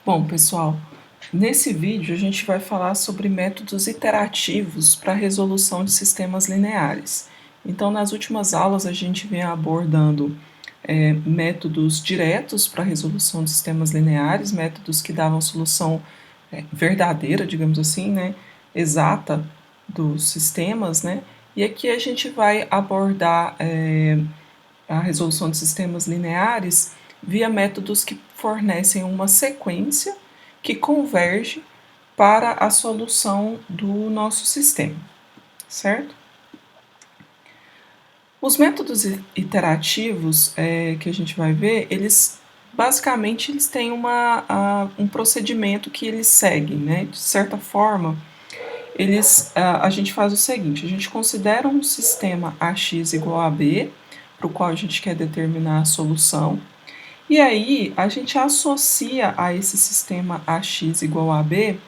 Bom, pessoal, nesse vídeo a gente vai falar sobre métodos iterativos para a resolução de sistemas lineares. Então, nas últimas aulas a gente vem abordando métodos diretos para a resolução de sistemas lineares, métodos que davam solução verdadeira, digamos assim, né, exata dos sistemas, né? E aqui a gente vai abordar a resolução de sistemas lineares via métodos que fornecem uma sequência que converge para a solução do nosso sistema, certo? Os métodos iterativos que a gente vai ver, eles basicamente eles têm um procedimento que eles seguem, né? De certa forma, a gente faz o seguinte: a gente considera um sistema AX igual a B, para o qual a gente quer determinar a solução. E aí, a gente associa a esse sistema AX igual a B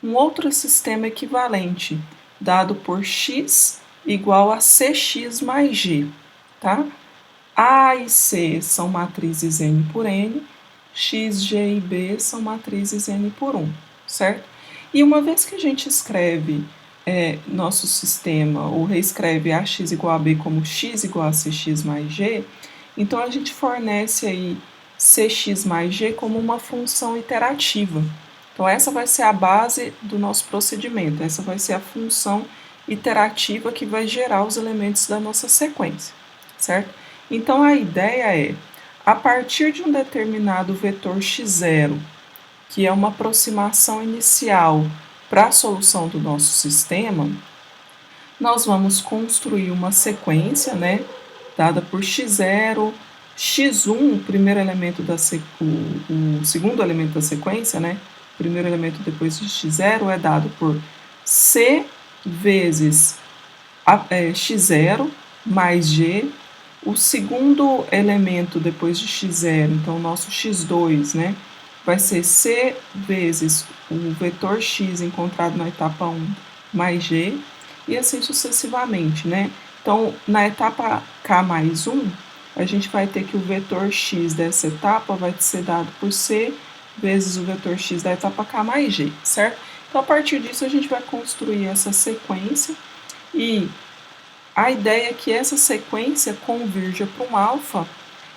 um outro sistema equivalente, dado por x igual a cx mais g, tá? A e C são matrizes n por n, x, g e b são matrizes n por 1, certo? E uma vez que a gente escreve nosso sistema, ou reescreve AX igual a B como x igual a cx mais g, então a gente fornece aí cx mais g como uma função iterativa. Então essa vai ser a base do nosso procedimento, essa vai ser a função iterativa que vai gerar os elementos da nossa sequência, certo? Então a ideia é, a partir de um determinado vetor x0, que é uma aproximação inicial para a solução do nosso sistema, nós vamos construir uma sequência, né, dada por x0, x1, o primeiro elemento o segundo elemento da sequência, né, o primeiro elemento depois de x0 é dado por c vezes x0 mais g, o segundo elemento depois de x0, então o nosso x2, né, vai ser c vezes o vetor x encontrado na etapa 1 mais g, e assim sucessivamente, né? Então, na etapa k mais 1, a gente vai ter que o vetor x dessa etapa vai ser dado por c vezes o vetor x da etapa k mais g, certo? Então, a partir disso, a gente vai construir essa sequência e a ideia é que essa sequência convirja para um alfa,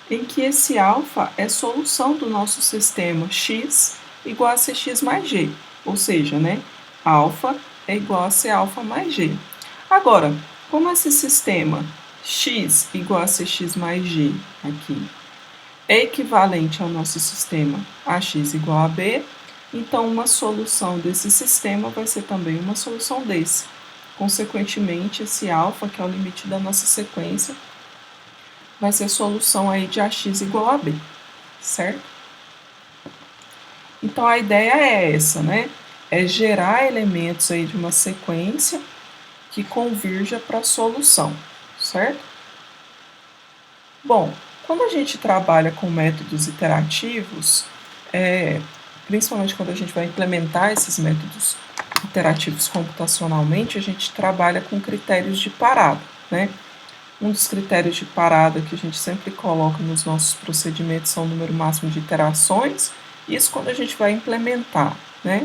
em que esse alfa é solução do nosso sistema x igual a cx mais g, ou seja, né, alfa é igual a c alfa mais g. Agora, como esse sistema x igual a cx mais g aqui é equivalente ao nosso sistema ax igual a b, então uma solução desse sistema vai ser também uma solução desse. Consequentemente, esse alfa, que é o limite da nossa sequência, vai ser a solução aí de ax igual a b, certo? Então a ideia é essa, né? É gerar elementos aí de uma sequência que convirja para a solução, certo? Bom, quando a gente trabalha com métodos iterativos, principalmente quando a gente vai implementar esses métodos iterativos computacionalmente, a gente trabalha com critérios de parada, né? Um dos critérios de parada que a gente sempre coloca nos nossos procedimentos são o número máximo de iterações, isso quando a gente vai implementar, né?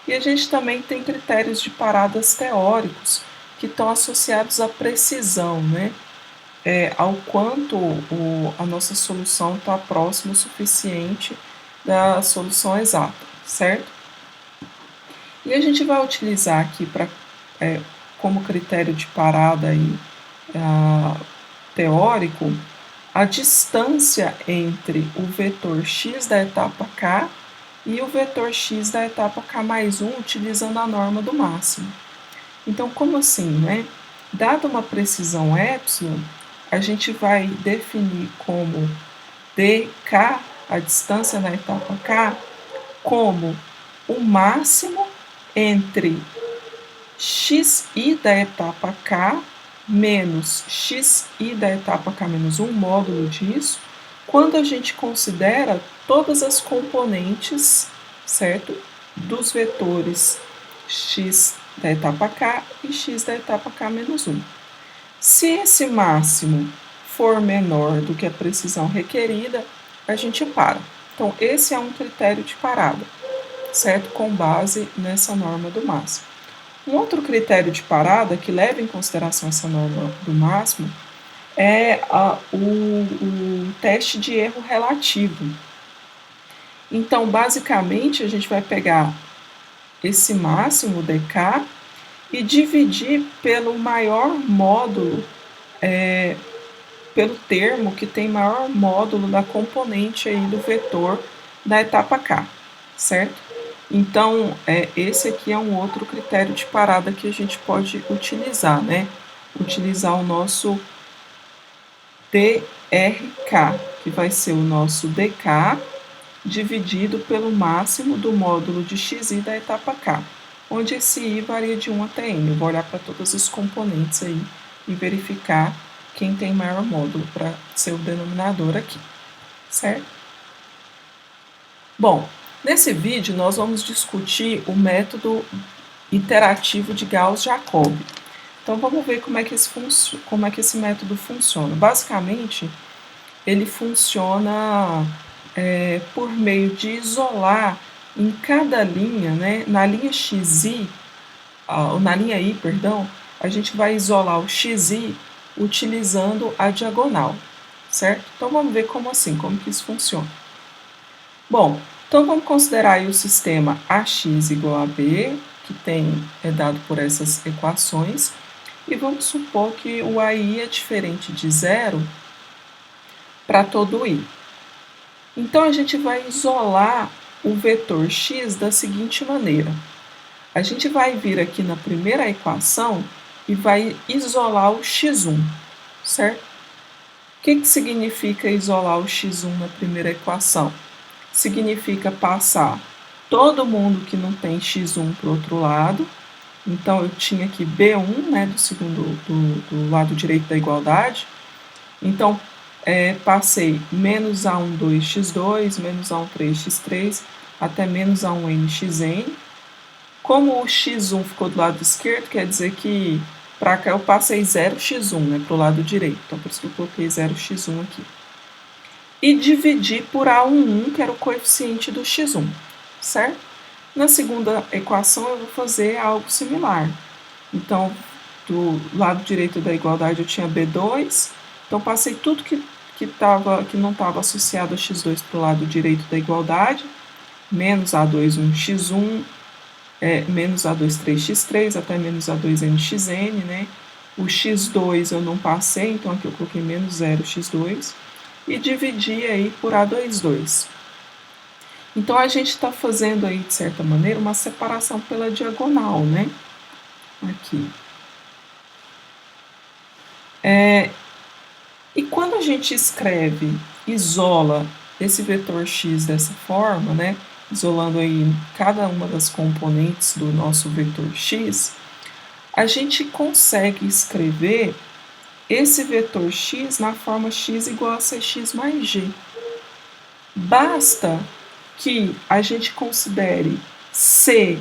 E a gente também tem critérios de paradas teóricos que estão associados à precisão, né? Ao quanto a nossa solução está próxima o suficiente da solução exata, certo? E a gente vai utilizar aqui como critério de parada aí, teórico a distância entre o vetor x da etapa k e o vetor x da etapa k mais 1, utilizando a norma do máximo. Então, como assim, né? Dada uma precisão epsilon, a gente vai definir como dk, a distância na etapa k, como o máximo entre xi da etapa k menos xi da etapa k menos 1, módulo disso, quando a gente considera todas as componentes, certo? Dos vetores x da etapa k e x da etapa k menos 1. Se esse máximo for menor do que a precisão requerida, a gente para. Então, esse é um critério de parada, certo? Com base nessa norma do máximo. Um outro critério de parada que leva em consideração essa norma do máximo é o teste de erro relativo. Então, basicamente, a gente vai pegar esse máximo dk e dividir pelo maior módulo, pelo termo que tem maior módulo da componente aí do vetor da etapa k, certo? Então, esse aqui é um outro critério de parada que a gente pode utilizar, né? Utilizar o nosso DRK, que vai ser o nosso dk dividido pelo máximo do módulo de xi da etapa k, onde esse i varia de 1 até n. Eu vou olhar para todos os componentes aí e verificar quem tem maior módulo para ser o denominador aqui, certo? Bom, nesse vídeo nós vamos discutir o método iterativo de Gauss-Jacob. Então vamos ver como é que esse método funciona. Basicamente, ele funciona por meio de isolar em cada linha, né, na linha xi, na linha i, perdão, a gente vai isolar o xi utilizando a diagonal, certo? Então vamos ver como que isso funciona. Bom, então vamos considerar aí o sistema ax igual a b, que é dado por essas equações, e vamos supor que o ai é diferente de zero para todo i. Então a gente vai isolar o vetor x da seguinte maneira. A gente vai vir aqui na primeira equação e vai isolar o x1, certo? O que significa isolar o x1 na primeira equação? Significa passar todo mundo que não tem x1 para o outro lado. Então, eu tinha aqui B1, né, do lado direito da igualdade. Então, passei menos A1, 2x2, menos A1, 3x3, até menos A1, nxn. Como o x1 ficou do lado esquerdo, quer dizer que para cá eu passei 0x1, né, para o lado direito. Então, por isso que eu coloquei 0x1 aqui. E dividi por A11, que era o coeficiente do x1, certo? Na segunda equação, eu vou fazer algo similar. Então, do lado direito da igualdade, eu tinha B2. Então, passei tudo que não estava associado a x2 para o lado direito da igualdade. Menos A2, 1x1, menos A2, 3x3, até menos A2, nxn, né? O x2 eu não passei, então aqui eu coloquei menos 0x2. E dividi aí por A22. Então, a gente está fazendo aí, de certa maneira, uma separação pela diagonal, né? Aqui. E quando a gente isola esse vetor x dessa forma, né? Isolando aí cada uma das componentes do nosso vetor x, a gente consegue escrever esse vetor x na forma x igual a cx mais g. Basta que a gente considere C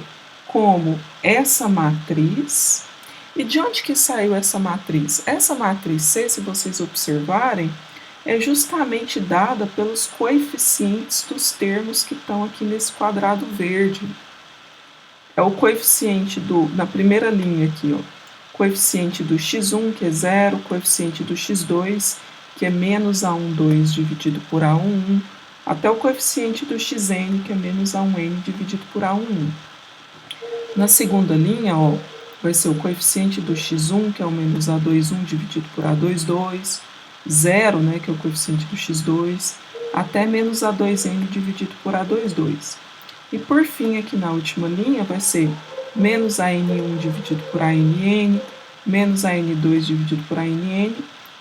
como essa matriz. E de onde que saiu essa matriz? Essa matriz C, se vocês observarem, é justamente dada pelos coeficientes dos termos que estão aqui nesse quadrado verde. É o coeficiente na primeira linha aqui, ó, coeficiente do x1, que é 0, coeficiente do x2, que é menos A1, 2 dividido por A1, 1, até o coeficiente do xn, que é menos A1n dividido por A1. Na segunda linha, ó, vai ser o coeficiente do x1, que é o menos A2,1 dividido por A2,2, 0, né, que é o coeficiente do x2, até menos A2n dividido por A2,2. E por fim, aqui na última linha, vai ser menos AN1 dividido por ANN, menos AN2 dividido por ANN,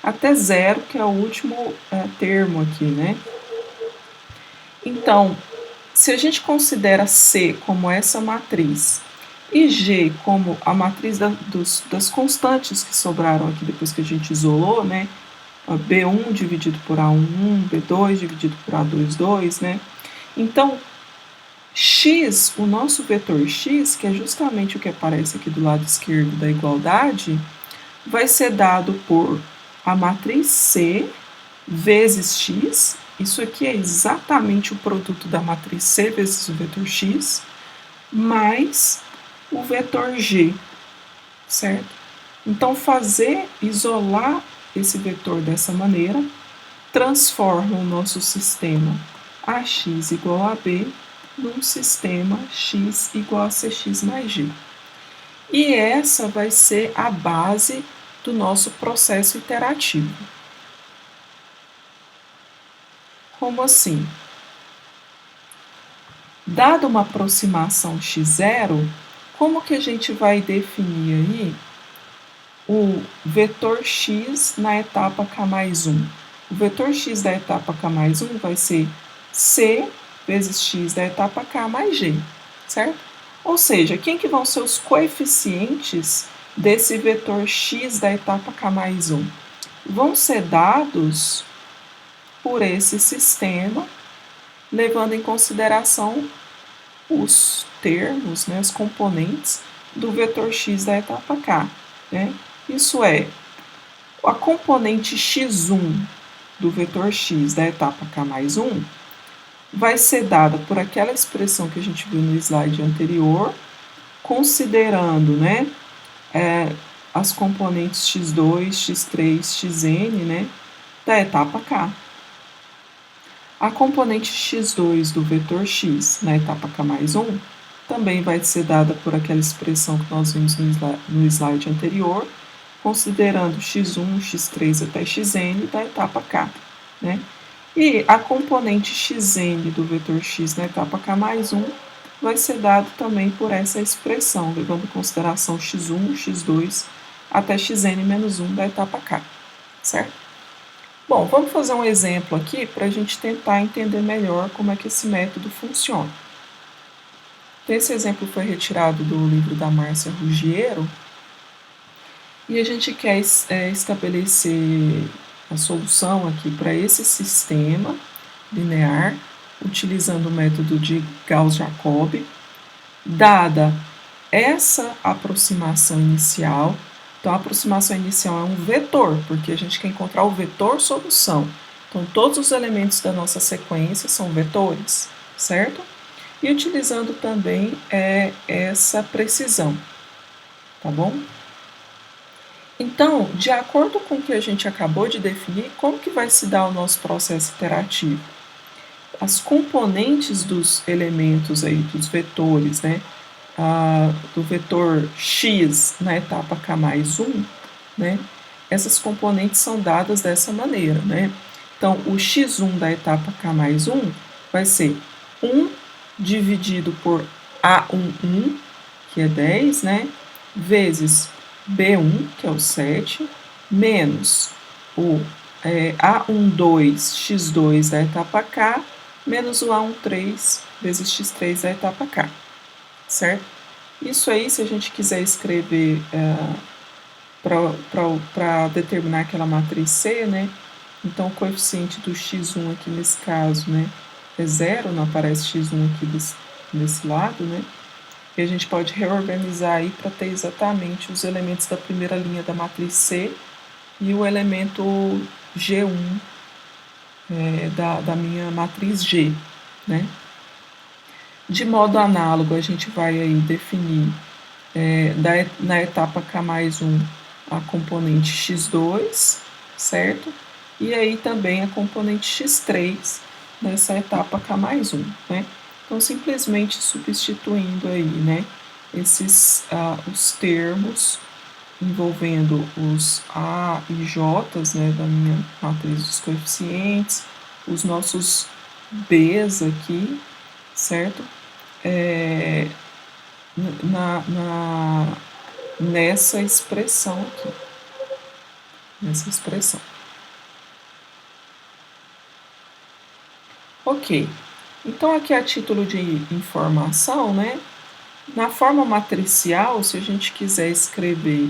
até 0, que é o último termo aqui, né? Então, se a gente considera C como essa matriz e G como a matriz das constantes que sobraram aqui depois que a gente isolou, né? B1 dividido por A11, B2 dividido por A22, né? Então, x, o nosso vetor x, que é justamente o que aparece aqui do lado esquerdo da igualdade, vai ser dado por a matriz C vezes x, Isso aqui é exatamente o produto da matriz C vezes o vetor x, mais o vetor g, certo? Então, isolar esse vetor dessa maneira, transforma o nosso sistema AX igual a B num sistema X igual a CX mais G. E essa vai ser a base do nosso processo iterativo. Como assim? Dada uma aproximação x0, como que a gente vai definir aí o vetor x na etapa k mais 1? O vetor x da etapa k mais 1 vai ser c vezes x da etapa k mais g, certo? Ou seja, quem que vão ser os coeficientes desse vetor x da etapa k mais 1? Vão ser dados por esse sistema, levando em consideração os termos, né, os componentes do vetor x da etapa k. Né? Isso é, a componente x1 do vetor x da etapa k mais 1 vai ser dada por aquela expressão que a gente viu no slide anterior, considerando, né, as componentes x2, x3, xn, né, da etapa k. A componente x2 do vetor x na etapa k mais 1 também vai ser dada por aquela expressão que nós vimos no slide anterior, considerando x1, x3 até xn da etapa k. Né? E a componente xn do vetor x na etapa k mais 1 vai ser dado também por essa expressão, levando em consideração x1, x2 até xn menos 1 da etapa k. Certo? Bom, vamos fazer um exemplo aqui para a gente tentar entender melhor como é que esse método funciona. Esse exemplo foi retirado do livro da Márcia Ruggiero e a gente quer estabelecer a solução aqui para esse sistema linear, utilizando o método de Gauss-Jacobi, dada essa aproximação inicial. Então, a aproximação inicial é um vetor, porque a gente quer encontrar o vetor solução. Então, todos os elementos da nossa sequência são vetores, certo? E utilizando também essa precisão, tá bom? Então, de acordo com o que a gente acabou de definir, como que vai se dar o nosso processo iterativo? As componentes dos elementos aí, dos vetores, né? Do vetor x na etapa k mais 1, né? Essas componentes são dadas dessa maneira, né? Então, o x1 da etapa k mais 1 vai ser 1 dividido por A11, que é 10, né? Vezes B1, que é o 7, menos o A12 x2 da etapa k, menos o A13 vezes x3 da etapa k, certo? Isso aí, se a gente quiser escrever para determinar aquela matriz C, né? Então, o coeficiente do x1 aqui nesse caso, né, é 0, não aparece x1 aqui desse lado, né? E a gente pode reorganizar aí para ter exatamente os elementos da primeira linha da matriz C e o elemento G1 da minha matriz G, né? De modo análogo, a gente vai aí definir na etapa K mais 1 a componente x2, certo? E aí também a componente x3 nessa etapa K mais 1, né? Então, simplesmente substituindo aí, né, os termos envolvendo os A e J, né, da minha matriz dos coeficientes, os nossos B's aqui, certo? Nessa expressão aqui. Nessa expressão. Ok. Então, aqui a título de informação, né? Na forma matricial, se a gente quiser escrever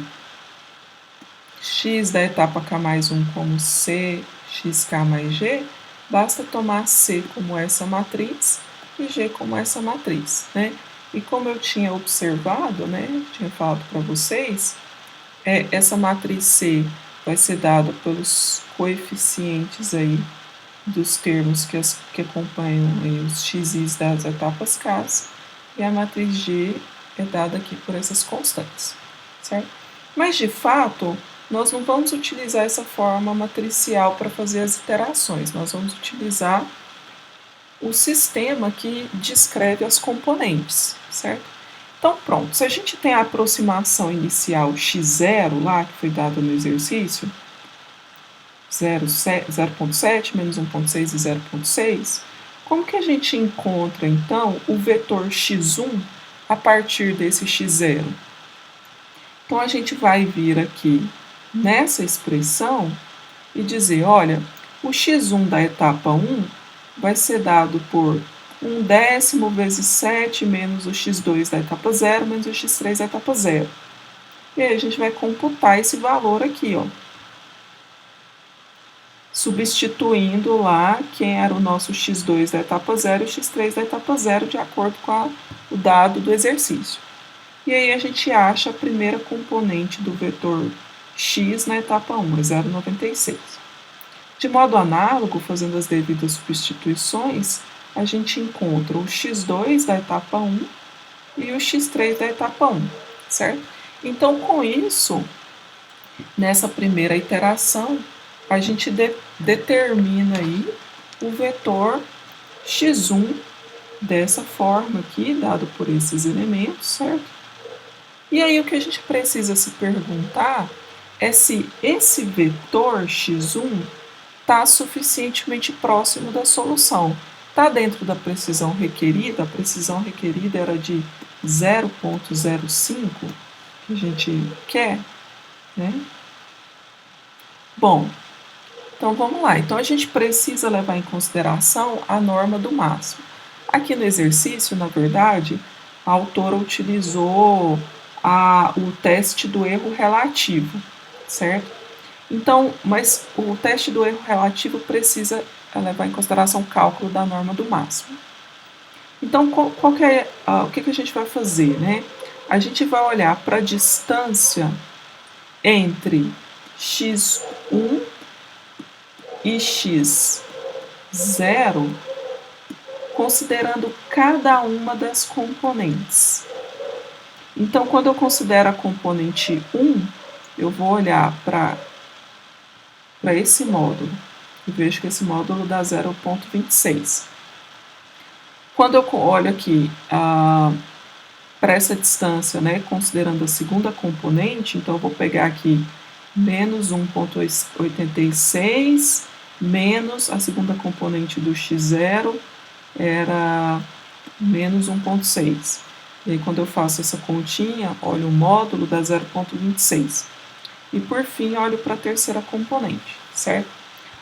x da etapa k mais 1 como c, xk mais g, basta tomar c como essa matriz e g como essa matriz, né? E como eu tinha observado, né, tinha falado para vocês, essa matriz C vai ser dada pelos coeficientes aí dos termos que acompanham aí os xis das etapas K, e a matriz G é dada aqui por essas constantes, certo? Mas, de fato, nós não vamos utilizar essa forma matricial para fazer as iterações, nós vamos utilizar o sistema que descreve as componentes, certo? Então, pronto, se a gente tem a aproximação inicial x0 lá, que foi dada no exercício, 0,7 menos 1,6 e 0,6, como que a gente encontra, então, o vetor x1 a partir desse x0? Então, a gente vai vir aqui nessa expressão e dizer, olha, o x1 da etapa 1 vai ser dado por 1/10 vezes 7 menos o x2 da etapa 0 menos o x3 da etapa 0. E aí a gente vai computar esse valor aqui, ó, substituindo lá quem era o nosso x2 da etapa 0 e o x3 da etapa 0, de acordo com o dado do exercício. E aí a gente acha a primeira componente do vetor x na etapa 1, é 0,96. De modo análogo, fazendo as devidas substituições, a gente encontra o x2 da etapa 1 e o x3 da etapa 1, certo? Então, com isso, nessa primeira iteração, a gente determina aí o vetor x1 dessa forma aqui, dado por esses elementos, certo? E aí o que a gente precisa se perguntar é se esse vetor x1 está suficientemente próximo da solução. Está dentro da precisão requerida, a precisão requerida era de 0,05, que a gente quer, né? Bom, então vamos lá. Então a gente precisa levar em consideração a norma do máximo. Aqui no exercício, na verdade, a autora utilizou o teste do erro relativo, certo? Então, mas o teste do erro relativo precisa levar em consideração o cálculo da norma do máximo. Então, o que a gente vai fazer, né? A gente vai olhar para a distância entre x1 e x0, considerando cada uma das componentes. Então, quando eu considero a componente 1, eu vou olhar para esse módulo e vejo que esse módulo dá 0,26. Quando eu olho aqui para essa distância, né, considerando a segunda componente, então eu vou pegar aqui menos 1,86 menos a segunda componente do x0 era menos 1,6. E aí, quando eu faço essa continha, olho o módulo dá 0,26. E por fim, olho para a terceira componente, certo?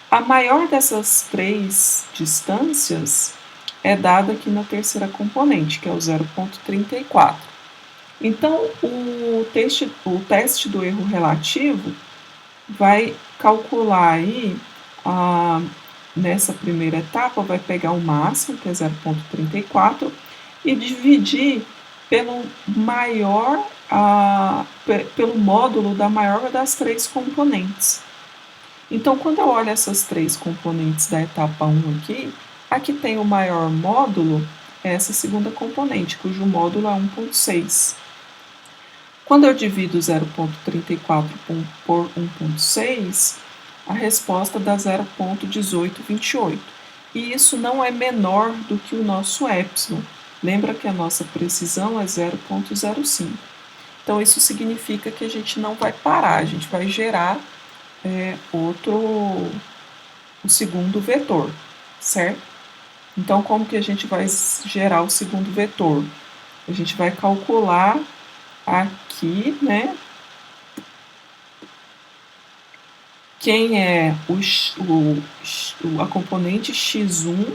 A maior dessas três distâncias é dada aqui na terceira componente, que é o 0,34. Então, o teste do erro relativo vai calcular aí, nessa primeira etapa, vai pegar o máximo, que é 0,34, e dividir pelo pelo módulo da maior das três componentes. Então, quando eu olho essas três componentes da etapa 1 aqui, a que tem o maior módulo é essa segunda componente, cujo módulo é 1,6. Quando eu divido 0,34 por 1,6, a resposta dá 0,1828. E isso não é menor do que o nosso epsilon. Lembra que a nossa precisão é 0,05. Então, isso significa que a gente não vai parar, a gente vai gerar o segundo vetor, certo? Então, como que a gente vai gerar o segundo vetor? A gente vai calcular aqui, né, quem é a componente x1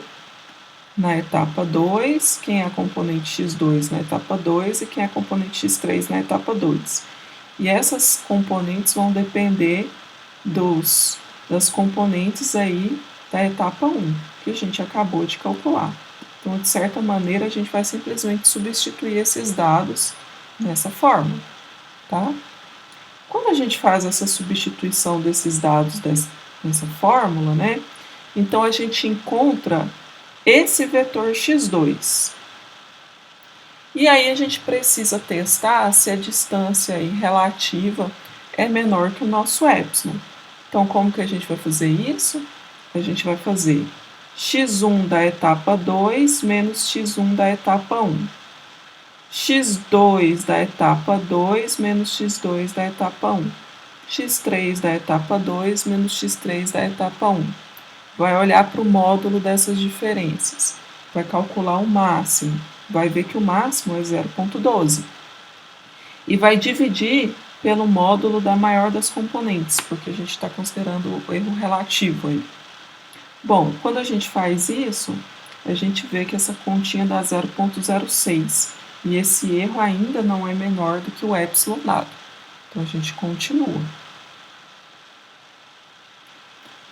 na etapa 2, quem é a componente x2 na etapa 2 e quem é a componente x3 na etapa 2. E essas componentes vão depender das componentes aí da etapa 1, que a gente acabou de calcular. Então, de certa maneira, a gente vai simplesmente substituir esses dados nessa forma, tá? Quando a gente faz essa substituição desses dados nessa fórmula, né, Então, a gente encontra esse vetor x2. E aí a gente precisa testar se a distância aí relativa é menor que o nosso epsilon. Então, como que a gente vai fazer isso? A gente vai fazer x1 da etapa 2 menos x1 da etapa 1. x2 da etapa 2 menos x2 da etapa 1. x3 da etapa 2 menos x3 da etapa 1. Vai olhar para o módulo dessas diferenças. Vai calcular o máximo. Vai ver que o máximo é 0,12. E vai dividir pelo módulo da maior das componentes, porque a gente está considerando o erro relativo aí. Bom, quando a gente faz isso, a gente vê que essa continha dá 0,06. E esse erro ainda não é menor do que o epsilon dado. Então, a gente continua.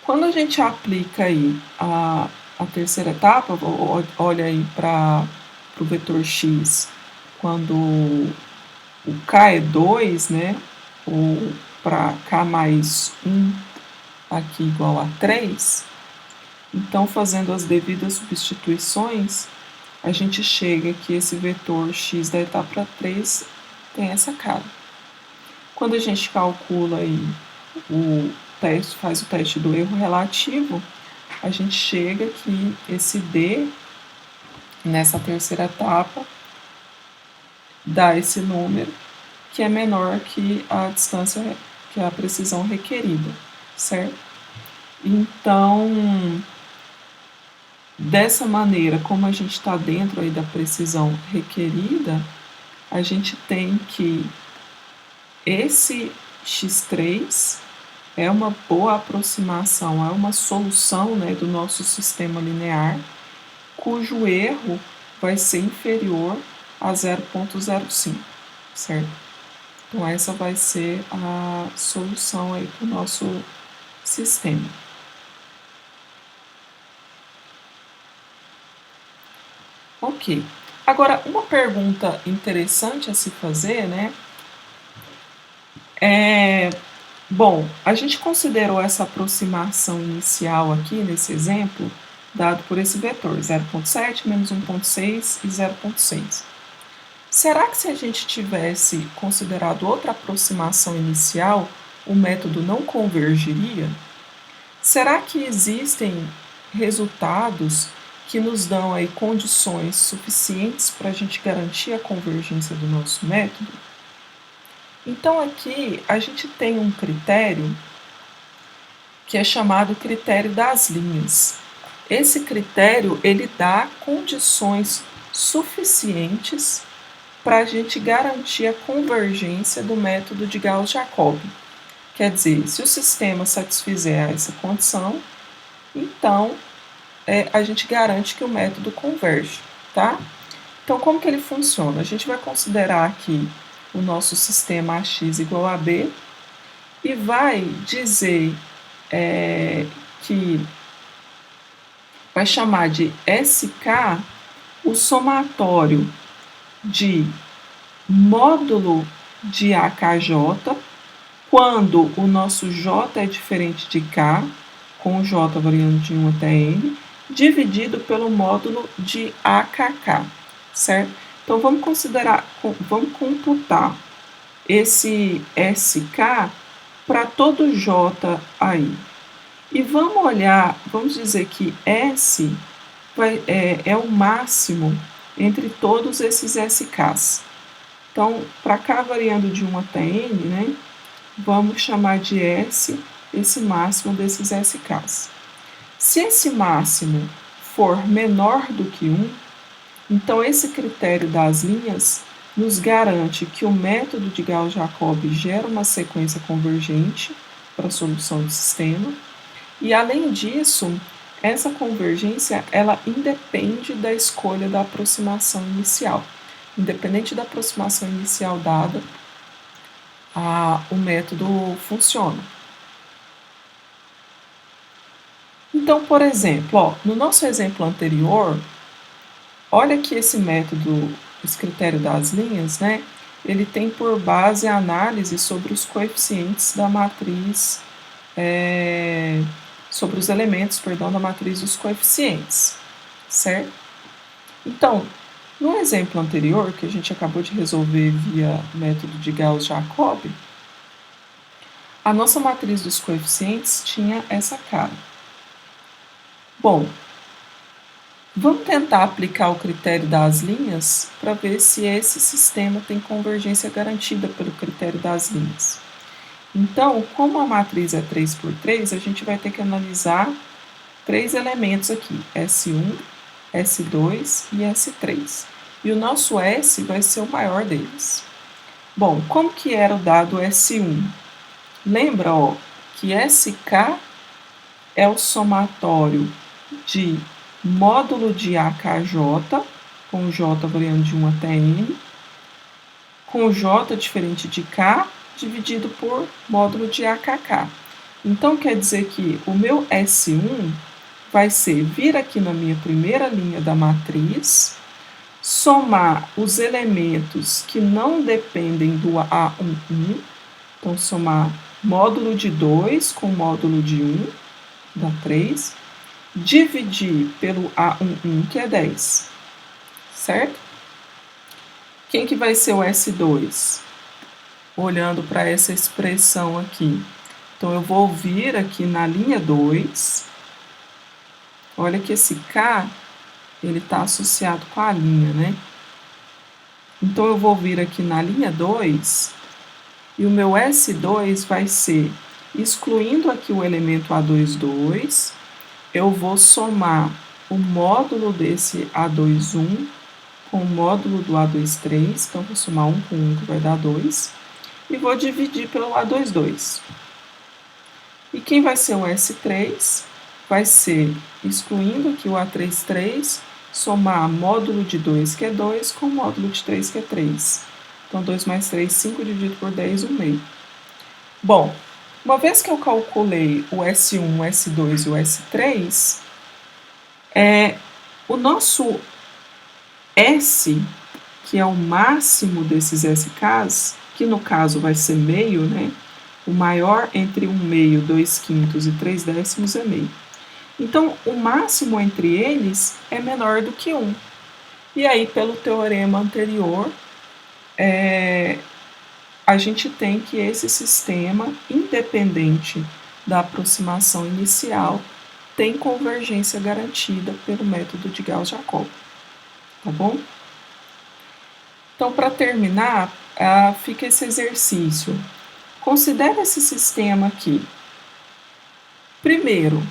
Quando a gente aplica aí a terceira etapa, olha aí para o vetor x, quando o k é 2, né? Ou para k mais 1 aqui igual a 3, então fazendo as devidas substituições, a gente chega que esse vetor x da etapa 3 tem essa cara. Quando a gente calcula aí o teste, faz o teste do erro relativo, a gente chega que esse D, nessa terceira etapa, dá esse número, que é menor que a distância, que é a precisão requerida, certo? Então, dessa maneira, como a gente está dentro aí da precisão requerida, a gente tem que esse x3 é uma boa aproximação, é uma solução, né, do nosso sistema linear, cujo erro vai ser inferior a 0,05, certo? Então, essa vai ser a solução aí para o nosso sistema. Ok. Agora, uma pergunta interessante a se fazer, né? Bom, a gente considerou essa aproximação inicial aqui, nesse exemplo, dado por esse vetor, 0,7, menos 1,6 e 0,6. Será que se a gente tivesse considerado outra aproximação inicial, o método não convergiria? Será que existem resultados que nos dão aí condições suficientes para a gente garantir a convergência do nosso método? Então aqui a gente tem um critério que é chamado critério das linhas. Esse critério ele dá condições suficientes para a gente garantir a convergência do método de Gauss-Jacobi. Quer dizer, se o sistema satisfizer essa condição, então a gente garante que o método converge, tá? Então, como que ele funciona? A gente vai considerar aqui o nosso sistema AX igual a B e vai dizer que vai chamar de SK o somatório de módulo de AKJ quando o nosso J é diferente de K, com o J variando de 1 até N, dividido pelo módulo de AKK, certo? Então, vamos computar esse SK para todo J aí. E vamos olhar, vamos dizer que S é o máximo entre todos esses SKs. Então, para K variando de 1 até N, né, vamos chamar de S esse máximo desses SKs. Se esse máximo for menor do que 1, então esse critério das linhas nos garante que o método de Gauss-Jacobi gera uma sequência convergente para a solução do sistema. E, além disso, essa convergência ela independe da escolha da aproximação inicial. Independente da aproximação inicial dada, o método funciona. Então, por exemplo, no nosso exemplo anterior, olha que esse método, esse critério das linhas, né, ele tem por base a análise sobre os coeficientes da matriz sobre os elementos, perdão, da matriz dos coeficientes, certo? Então, no exemplo anterior, que a gente acabou de resolver via método de Gauss-Jacob, a nossa matriz dos coeficientes tinha essa cara. Bom, vamos tentar aplicar o critério das linhas para ver se esse sistema tem convergência garantida pelo critério das linhas. Então, como a matriz é 3 por 3, a gente vai ter que analisar 3 elementos aqui, S1, S2 e S3. E o nosso S vai ser o maior deles. Bom, como que era o dado S1? Lembra, ó, que SK é o somatório de módulo de AKJ, com J variando de 1 até N, com J diferente de K, dividido por módulo de AKK. Então, quer dizer que o meu S1 vai ser vir aqui na minha primeira linha da matriz, somar os elementos que não dependem do A11, então somar módulo de 2 com módulo de 1, dá 3, dividir pelo A11, que é 10, certo? Quem que vai ser o S2? Olhando para essa expressão aqui. Então, eu vou vir aqui na linha 2. Olha que esse K, ele está associado com a linha, né? Então, eu vou vir aqui na linha 2 e o meu S2 vai ser, excluindo aqui o elemento A22, eu vou somar o módulo desse A21 com o módulo do A23, então vou somar 1 com 1 que vai dar 2, e vou dividir pelo A22. E quem vai ser o S3? Vai ser, excluindo aqui o A33, somar módulo de 2, que é 2, com módulo de 3, que é 3. Então, 2 mais 3, 5, dividido por 10, 1 meio. Bom, uma vez que eu calculei o S1, o S2 e o S3, o nosso S, que é o máximo desses SKs, que no caso vai ser meio, né? O maior entre 1 meio, 2 quintos e 3 décimos é meio. Então, o máximo entre eles é menor do que 1. E aí, pelo teorema anterior, a gente tem que esse sistema, independente da aproximação inicial, tem convergência garantida pelo método de Gauss-Jacob. Tá bom? Então, para terminar, fica esse exercício. Considere esse sistema aqui. Primeiro,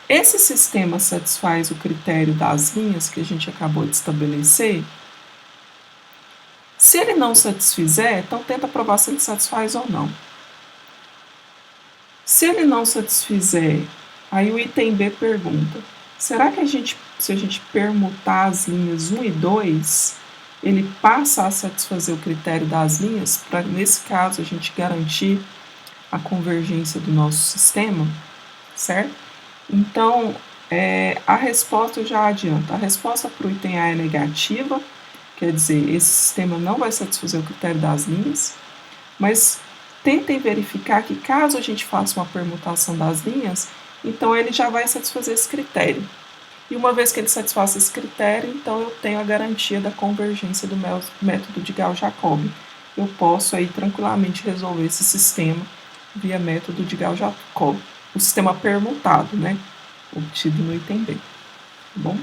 esse sistema satisfaz o critério das linhas que a gente acabou de estabelecer? Se ele não satisfizer, então tenta provar se ele satisfaz ou não. Se ele não satisfizer, aí o item B pergunta, será que se a gente permutar as linhas 1 e 2, ele passa a satisfazer o critério das linhas, para nesse caso a gente garantir a convergência do nosso sistema, certo? Então, a resposta eu já adianto. A resposta para o item A é negativa, quer dizer, esse sistema não vai satisfazer o critério das linhas, mas tentem verificar que caso a gente faça uma permutação das linhas, então ele já vai satisfazer esse critério. E uma vez que ele satisfaça esse critério, então eu tenho a garantia da convergência do método de Gauss-Jacob. Eu posso aí tranquilamente resolver esse sistema via método de Gauss-Jacob. O sistema permutado, né? Obtido no item B. Tá bom?